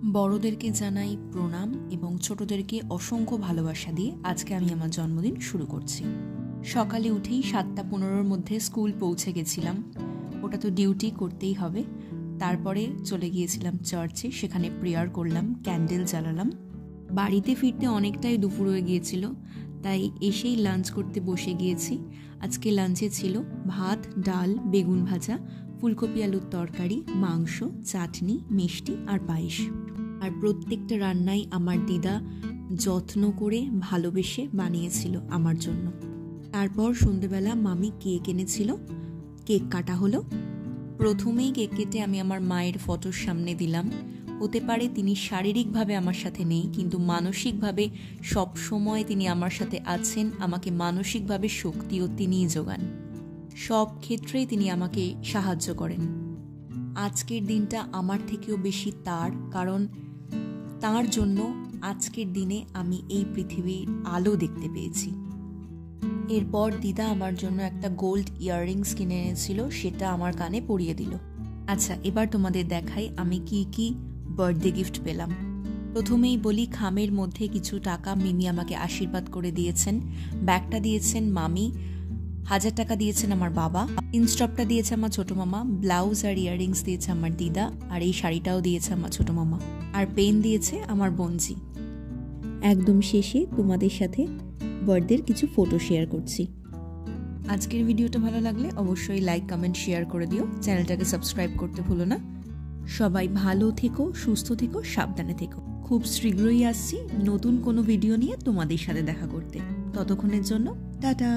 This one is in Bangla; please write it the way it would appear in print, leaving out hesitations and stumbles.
বড়দেরকে জানাই প্রণাম এবং ছোটদেরকে অসংখ্য ভালোবাসা দিয়ে আজকে আমি আমার জন্মদিন শুরু করছি। সকালে উঠেই 7:15-র মধ্যে স্কুল পৌঁছে গেছিলাম, ওটা তো ডিউটি করতেই হবে। তারপরে চলে গিয়েছিলাম চার্চে, সেখানে প্রেয়ার করলাম, ক্যান্ডেল জ্বালালাম। বাড়িতে ফিরতে অনেকটাই দুপুর হয়ে গিয়েছিল, তাই এসেই লাঞ্চ করতে বসে গিয়েছি। আজকে লাঞ্চে ছিল ভাত, ডাল, বেগুন ভাজা, ফুলকপি আলুর তরকারি, মাংস, চাটনি, মিষ্টি আর পায়েস। আর প্রত্যেকটা রান্নাই আমার দিদা যত্ন করে ভালোবেসে বানিয়েছিল আমার জন্য। তারপর সন্ধেবেলা মামি কেক এনেছিল, কেক কাটা হলো। প্রথমেই কেক কেটে আমি আমার মায়ের ফটোর সামনে দিলাম। হতে পারে তিনি শারীরিকভাবে আমার সাথে নেই, কিন্তু মানসিকভাবে সব সময় তিনি আমার সাথে আছেন। আমাকে মানসিকভাবে শক্তিও তিনিই যোগান, সব ক্ষেত্রেই তিনি আমাকে সাহায্য করেন। আজকের দিনটা আমার থেকেও বেশি তার, কারণ তার জন্য আজকের দিনে আমি এই পৃথিবীর আলো দেখতে পেয়েছি। এরপর দিদা আমার জন্য একটা গোল্ড ইয়াররিংস কিনে এনেছিল, সেটা আমার কানে পরিয়ে দিল। আচ্ছা, এবার তোমাদের দেখাই আমি কি কি বার্থডে গিফট পেলাম। প্রথমেই বলি, খামের মধ্যে কিছু টাকা মিমি আমাকে আশীর্বাদ করে দিয়েছেন। ব্যাগটা দিয়েছেন মামি, 1000 টাকা দিয়েছেন আমার বাবা, ইনস্টপটা দিয়েছে আমার ছোট মামা, ব্লাউজ আর ইয়াররিংস দিয়েছে আমার দিদা, আর এই শাড়িটাও দিয়েছে আমার ছোট মামা, আর পেন দিয়েছে আমার বোনজি। একদম শেষে তোমাদের সাথে বার্থডের কিছু ফটো শেয়ার করছি। আজকের ভিডিওটা ভালো লাগলে অবশ্যই লাইক, কমেন্ট, শেয়ার করে দিও। চ্যানেলটাকে সাবস্ক্রাইব করতে ভুলো না। সবাই ভালো থেকো, সুস্থ থেকো, সাবধানে থেকো। খুব শীঘ্রই আসছি নতুন কোনো ভিডিও নিয়ে তোমাদের সাথে দেখা করতে। ততক্ষণের জন্য টাটা।